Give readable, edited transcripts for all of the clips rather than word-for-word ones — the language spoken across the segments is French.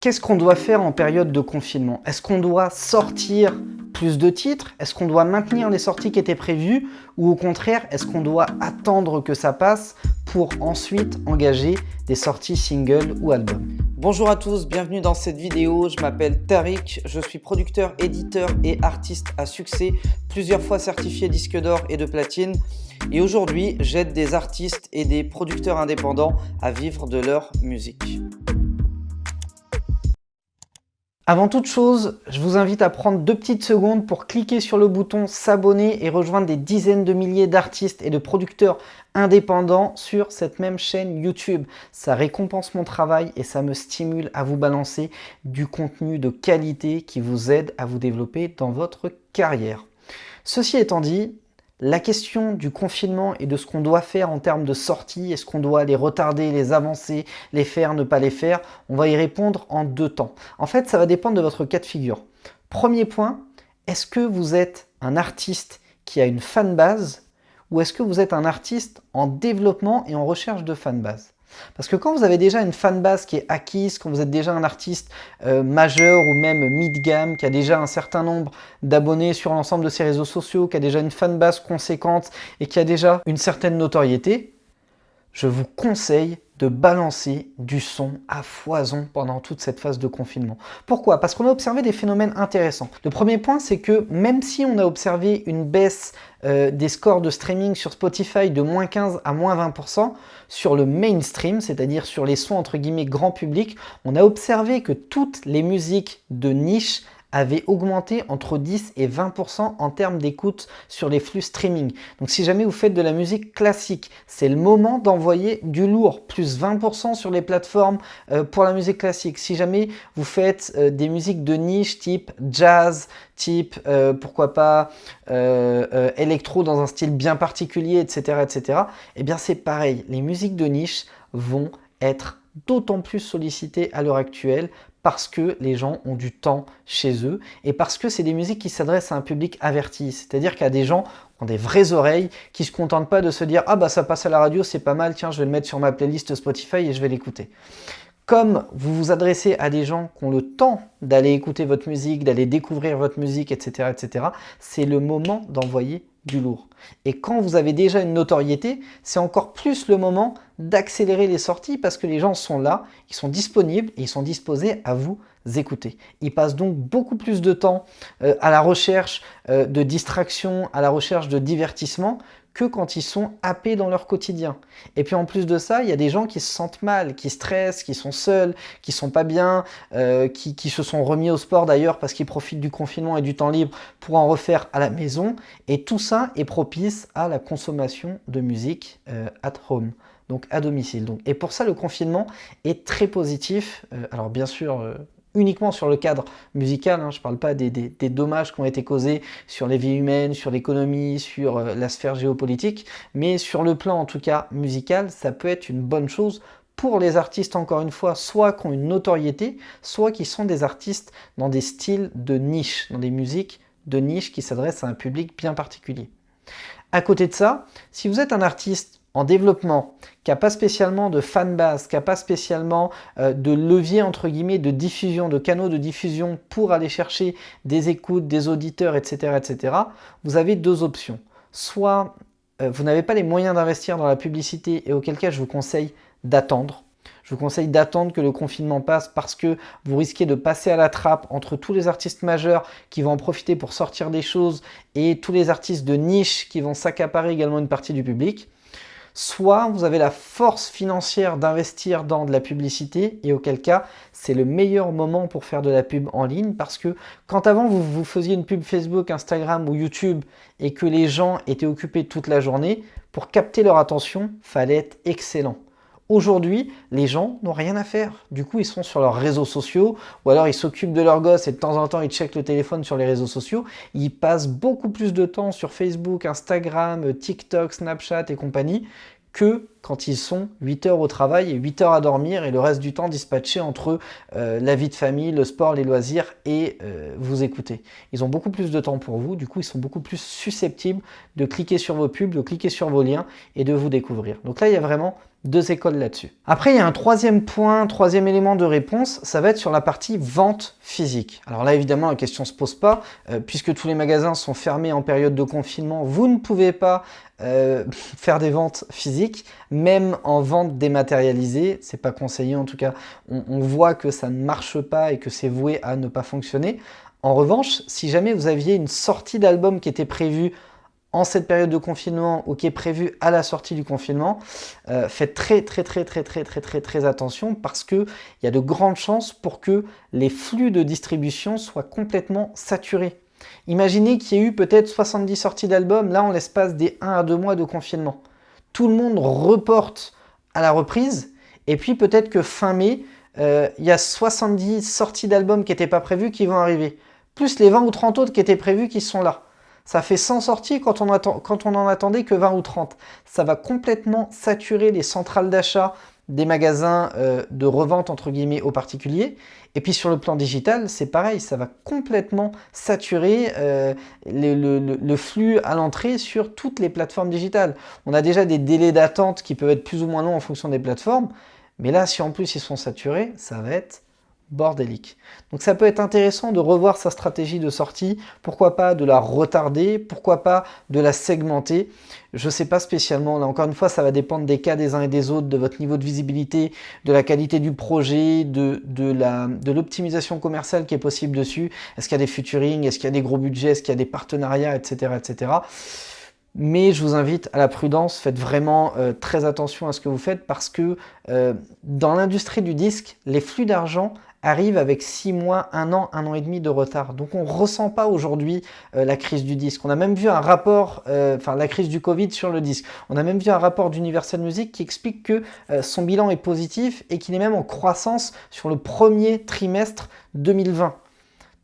Qu'est-ce qu'on doit faire en période de confinement? Est-ce qu'on doit sortir plus de titres? Est-ce qu'on doit maintenir les sorties qui étaient prévues? Ou au contraire, est-ce qu'on doit attendre que ça passe pour ensuite engager des sorties singles ou albums? Bonjour à tous, bienvenue dans cette vidéo. Je m'appelle Tariq, je suis producteur, éditeur et artiste à succès, plusieurs fois certifié disque d'or et de platine. Et aujourd'hui, j'aide des artistes et des producteurs indépendants à vivre de leur musique. Avant toute chose, je vous invite à prendre 2 petites secondes pour cliquer sur le bouton s'abonner et rejoindre des dizaines de milliers d'artistes et de producteurs indépendants sur cette même chaîne YouTube. Ça récompense mon travail et ça me stimule à vous balancer du contenu de qualité qui vous aide à vous développer dans votre carrière. Ceci étant dit, la question du confinement et de ce qu'on doit faire en termes de sortie, est-ce qu'on doit les retarder, les avancer, les faire, ne pas les faire, on va y répondre en 2 temps. En fait, ça va dépendre de votre cas de figure. Premier point, est-ce que vous êtes un artiste qui a une fanbase ou est-ce que vous êtes un artiste en développement et en recherche de fanbase? Parce que quand vous avez déjà une fanbase qui est acquise, quand vous êtes déjà un artiste majeur ou même mid-gamme, qui a déjà un certain nombre d'abonnés sur l'ensemble de ses réseaux sociaux, qui a déjà une fanbase conséquente et qui a déjà une certaine notoriété, je vous conseille de balancer du son à foison pendant toute cette phase de confinement. Pourquoi? Parce qu'on a observé des phénomènes intéressants. Le premier point, c'est que même si on a observé une baisse des scores de streaming sur Spotify de moins 15 à moins 20%, sur le mainstream, c'est-à-dire sur les sons entre guillemets grand public, on a observé que toutes les musiques de niche avait augmenté entre 10 et 20% en termes d'écoute sur les flux streaming. Donc si jamais vous faites de la musique classique, c'est le moment d'envoyer du lourd, plus 20% sur les plateformes pour la musique classique. Si jamais vous faites des musiques de niche type jazz, type pourquoi pas électro dans un style bien particulier, etc., eh bien c'est pareil, les musiques de niche vont être d'autant plus sollicitées à l'heure actuelle parce que les gens ont du temps chez eux et parce que c'est des musiques qui s'adressent à un public averti. C'est-à-dire qu'il y a des gens qui ont des vraies oreilles, qui ne se contentent pas de se dire « Ah bah ça passe à la radio, c'est pas mal, tiens je vais le mettre sur ma playlist Spotify et je vais l'écouter ». Comme vous vous adressez à des gens qui ont le temps d'aller écouter votre musique, d'aller découvrir votre musique, etc., c'est le moment d'envoyer du lourd. Et quand vous avez déjà une notoriété, c'est encore plus le moment d'accélérer les sorties parce que les gens sont là, ils sont disponibles et ils sont disposés à vous écouter. Ils passent donc beaucoup plus de temps à la recherche de distraction, à la recherche de divertissement que quand ils sont happés dans leur quotidien. Et puis en plus de ça, il y a des gens qui se sentent mal, qui stressent, qui sont seuls, qui sont pas bien, qui se sont remis au sport d'ailleurs parce qu'ils profitent du confinement et du temps libre pour en refaire à la maison. Et tout ça est propice à la consommation de musique at home, donc à domicile. Donc, et pour ça, le confinement est très positif. Alors bien sûr, uniquement sur le cadre musical, hein, je ne parle pas des dommages qui ont été causés sur les vies humaines, sur l'économie, sur la sphère géopolitique, mais sur le plan en tout cas musical, ça peut être une bonne chose pour les artistes, encore une fois, soit qui ont une notoriété, soit qui sont des artistes dans des styles de niche, dans des musiques de niche qui s'adressent à un public bien particulier. À côté de ça, si vous êtes un artiste en développement, qui n'a pas spécialement de fanbase, qui n'a pas spécialement de levier entre guillemets de diffusion, de canaux de diffusion pour aller chercher des écoutes, des auditeurs, etc., vous avez 2 options. Soit vous n'avez pas les moyens d'investir dans la publicité et auquel cas je vous conseille d'attendre. Je vous conseille d'attendre que le confinement passe parce que vous risquez de passer à la trappe entre tous les artistes majeurs qui vont en profiter pour sortir des choses et tous les artistes de niche qui vont s'accaparer également une partie du public. Soit vous avez la force financière d'investir dans de la publicité et auquel cas c'est le meilleur moment pour faire de la pub en ligne parce que quand avant vous faisiez une pub Facebook, Instagram ou YouTube et que les gens étaient occupés toute la journée, pour capter leur attention, fallait être excellent. Aujourd'hui, les gens n'ont rien à faire. Du coup, ils sont sur leurs réseaux sociaux ou alors ils s'occupent de leurs gosses et de temps en temps, ils checkent le téléphone sur les réseaux sociaux. Ils passent beaucoup plus de temps sur Facebook, Instagram, TikTok, Snapchat et compagnie que quand ils sont 8 heures au travail et 8 heures à dormir et le reste du temps dispatché entre la vie de famille, le sport, les loisirs et vous écouter. Ils ont beaucoup plus de temps pour vous, du coup ils sont beaucoup plus susceptibles de cliquer sur vos pubs, de cliquer sur vos liens et de vous découvrir. Donc là il y a vraiment deux écoles là-dessus. Après, il y a un troisième point, troisième élément de réponse, ça va être sur la partie vente physique. Alors là, évidemment, la question ne se pose pas, puisque tous les magasins sont fermés en période de confinement, vous ne pouvez pas faire des ventes physiques, même en vente dématérialisée, c'est pas conseillé en tout cas, on voit que ça ne marche pas et que c'est voué à ne pas fonctionner. En revanche, si jamais vous aviez une sortie d'album qui était prévue en cette période de confinement ou qui est prévu à la sortie du confinement, faites très attention parce qu'il y a de grandes chances pour que les flux de distribution soient complètement saturés. Imaginez qu'il y ait eu peut-être 70 sorties d'albums là en l'espace des 1 à 2 mois de confinement. Tout le monde reporte à la reprise et puis peut-être que fin mai, il y a 70 sorties d'albums qui n'étaient pas prévues qui vont arriver, plus les 20 ou 30 autres qui étaient prévus qui sont là. Ça fait 100 sorties quand on en attendait que 20 ou 30. Ça va complètement saturer les centrales d'achat des magasins de revente entre guillemets aux particuliers. Et puis sur le plan digital, c'est pareil, ça va complètement saturer le flux à l'entrée sur toutes les plateformes digitales. On a déjà des délais d'attente qui peuvent être plus ou moins longs en fonction des plateformes. Mais là, si en plus ils sont saturés, ça va être bordélique. Donc ça peut être intéressant de revoir sa stratégie de sortie, pourquoi pas de la retarder, pourquoi pas de la segmenter. Je ne sais pas spécialement, là encore une fois ça va dépendre des cas des uns et des autres, de votre niveau de visibilité, de la qualité du projet, de l'optimisation commerciale qui est possible dessus. Est-ce qu'il y a des featuring, est-ce qu'il y a des gros budgets, est-ce qu'il y a des partenariats, etc. etc. Mais je vous invite à la prudence, faites vraiment très attention à ce que vous faites parce que dans l'industrie du disque, les flux d'argent arrivent avec 6 mois, 1 an et demi de retard. Donc on ne ressent pas aujourd'hui la crise du disque. On a même vu un rapport, la crise du Covid sur le disque. On a même vu un rapport d'Universal Music qui explique que son bilan est positif et qu'il est même en croissance sur le premier trimestre 2020.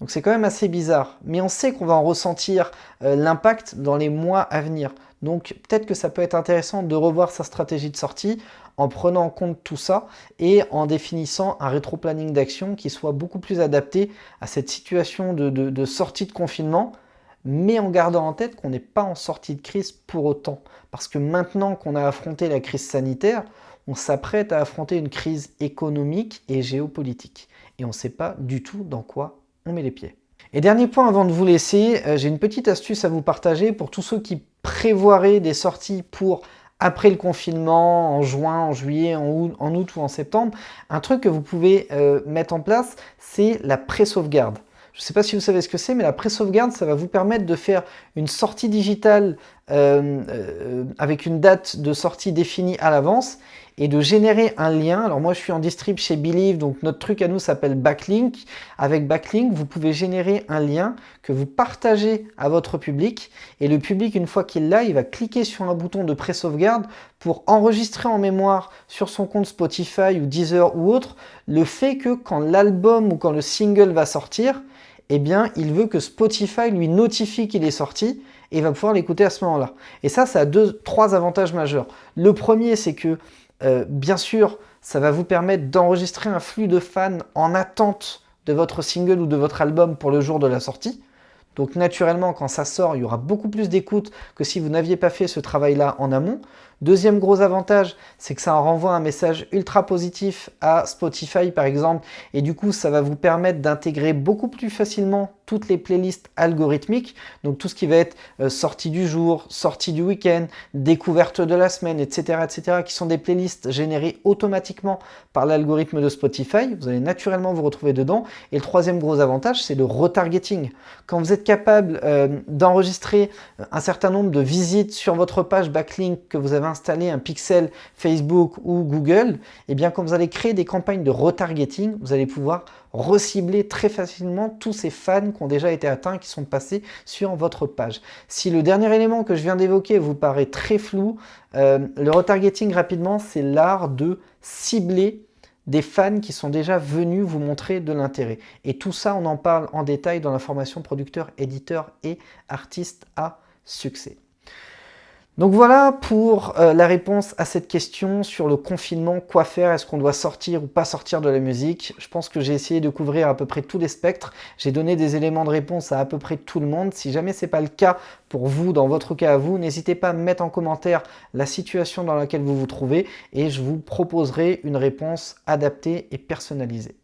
Donc c'est quand même assez bizarre, mais on sait qu'on va en ressentir l'impact dans les mois à venir. Donc peut-être que ça peut être intéressant de revoir sa stratégie de sortie en prenant en compte tout ça et en définissant un rétro-planning d'action qui soit beaucoup plus adapté à cette situation de sortie de confinement, mais en gardant en tête qu'on n'est pas en sortie de crise pour autant. Parce que maintenant qu'on a affronté la crise sanitaire, on s'apprête à affronter une crise économique et géopolitique. Et on ne sait pas du tout dans quoi on met les pieds. Et dernier point avant de vous laisser, j'ai une petite astuce à vous partager pour tous ceux qui prévoiraient des sorties pour après le confinement, en juin, en juillet, en août ou en septembre. Un truc que vous pouvez mettre en place, c'est la pré-sauvegarde. Je ne sais pas si vous savez ce que c'est, mais la pré-sauvegarde, ça va vous permettre de faire une sortie digitale avec une date de sortie définie à l'avance et de générer un lien. Alors moi, je suis en distrib chez Believe, donc notre truc à nous s'appelle Backlink. Avec Backlink, vous pouvez générer un lien que vous partagez à votre public et le public, une fois qu'il l'a, il va cliquer sur un bouton de pré-sauvegarde pour enregistrer en mémoire sur son compte Spotify ou Deezer ou autre le fait que quand l'album ou quand le single va sortir, eh bien, il veut que Spotify lui notifie qu'il est sorti et il va pouvoir l'écouter à ce moment-là. Et ça a trois avantages majeurs. Le premier, c'est que, bien sûr, ça va vous permettre d'enregistrer un flux de fans en attente de votre single ou de votre album pour le jour de la sortie. Donc naturellement, quand ça sort, il y aura beaucoup plus d'écoute que si vous n'aviez pas fait ce travail-là en amont. Deuxième gros avantage, c'est que ça en renvoie un message ultra positif à Spotify par exemple, et du coup ça va vous permettre d'intégrer beaucoup plus facilement toutes les playlists algorithmiques, donc tout ce qui va être sortie du jour, sortie du week-end, découverte de la semaine, etc., qui sont des playlists générées automatiquement par l'algorithme de Spotify. Vous allez naturellement vous retrouver dedans. Et le troisième gros avantage, c'est le retargeting. Quand vous êtes capable d'enregistrer un certain nombre de visites sur votre page backlink que vous avez installé un pixel Facebook ou Google, et bien quand vous allez créer des campagnes de retargeting, vous allez pouvoir recibler très facilement tous ces fans qui ont déjà été atteints, qui sont passés sur votre page. Si le dernier élément que je viens d'évoquer vous paraît très flou, le retargeting rapidement, c'est l'art de cibler des fans qui sont déjà venus vous montrer de l'intérêt. Et tout ça, on en parle en détail dans la formation producteur, éditeur et artiste à succès. Donc voilà pour la réponse à cette question sur le confinement, quoi faire, est-ce qu'on doit sortir ou pas sortir de la musique. Je pense que j'ai essayé de couvrir à peu près tous les spectres, j'ai donné des éléments de réponse à peu près tout le monde. Si jamais ce n'est pas le cas pour vous, dans votre cas à vous, n'hésitez pas à me mettre en commentaire la situation dans laquelle vous vous trouvez et je vous proposerai une réponse adaptée et personnalisée.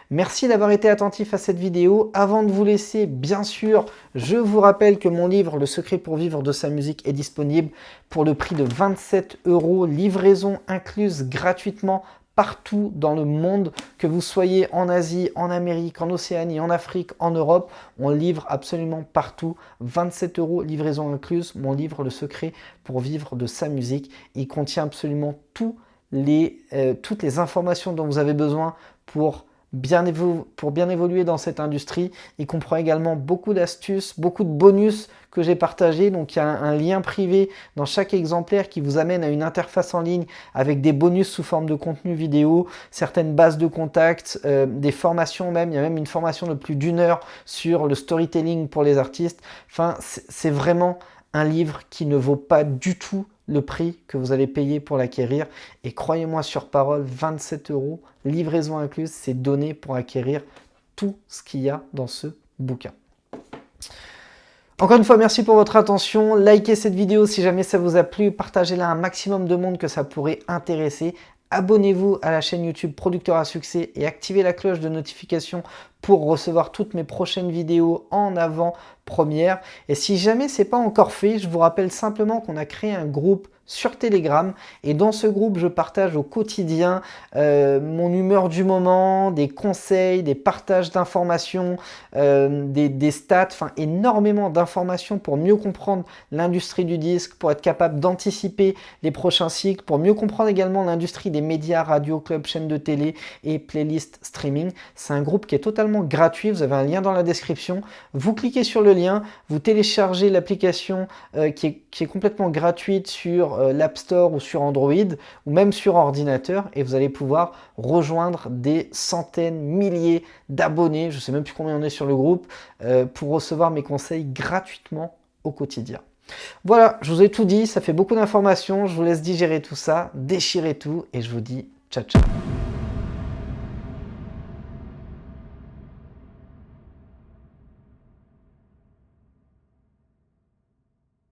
Merci d'avoir été attentif à cette vidéo. Avant de vous laisser, bien sûr, je vous rappelle que mon livre « Le secret pour vivre de sa musique » est disponible pour le prix de 27 €, livraison incluse gratuitement partout dans le monde, que vous soyez en Asie, en Amérique, en Océanie, en Afrique, en Europe, on livre absolument partout. 27 €, livraison incluse, mon livre « Le secret pour vivre de sa musique ». Il contient absolument toutes les informations dont vous avez besoin pour bien évoluer dans cette industrie. Il comprend également beaucoup d'astuces, beaucoup de bonus que j'ai partagés. Donc il y a un lien privé dans chaque exemplaire qui vous amène à une interface en ligne avec des bonus sous forme de contenu vidéo, certaines bases de contact, des formations même. Il y a même une formation de plus d'1 heure sur le storytelling pour les artistes. Enfin, c'est vraiment un livre qui ne vaut pas du tout le prix que vous allez payer pour l'acquérir. Et croyez-moi sur parole, 27 €, livraison incluse, c'est donné pour acquérir tout ce qu'il y a dans ce bouquin. Encore une fois, merci pour votre attention. Likez cette vidéo si jamais ça vous a plu. Partagez-la à un maximum de monde que ça pourrait intéresser. Abonnez-vous à la chaîne YouTube Producteur à Succès et activez la cloche de notification pour recevoir toutes mes prochaines vidéos en avant-première. Et si jamais ce n'est pas encore fait, je vous rappelle simplement qu'on a créé un groupe sur Telegram et dans ce groupe, je partage au quotidien mon humeur du moment, des conseils, des partages d'informations, des stats, enfin énormément d'informations pour mieux comprendre l'industrie du disque, pour être capable d'anticiper les prochains cycles, pour mieux comprendre également l'industrie des médias, radio, club, chaîne de télé et playlist streaming. C'est un groupe qui est totalement gratuit, vous avez un lien dans la description. Vous cliquez sur le lien, vous téléchargez l'application qui est complètement gratuite sur l'App Store ou sur Android ou même sur ordinateur et vous allez pouvoir rejoindre des centaines, milliers d'abonnés, je ne sais même plus combien on est sur le groupe, pour recevoir mes conseils gratuitement au quotidien. Voilà, je vous ai tout dit, ça fait beaucoup d'informations, je vous laisse digérer tout ça, déchirer tout et je vous dis ciao ciao.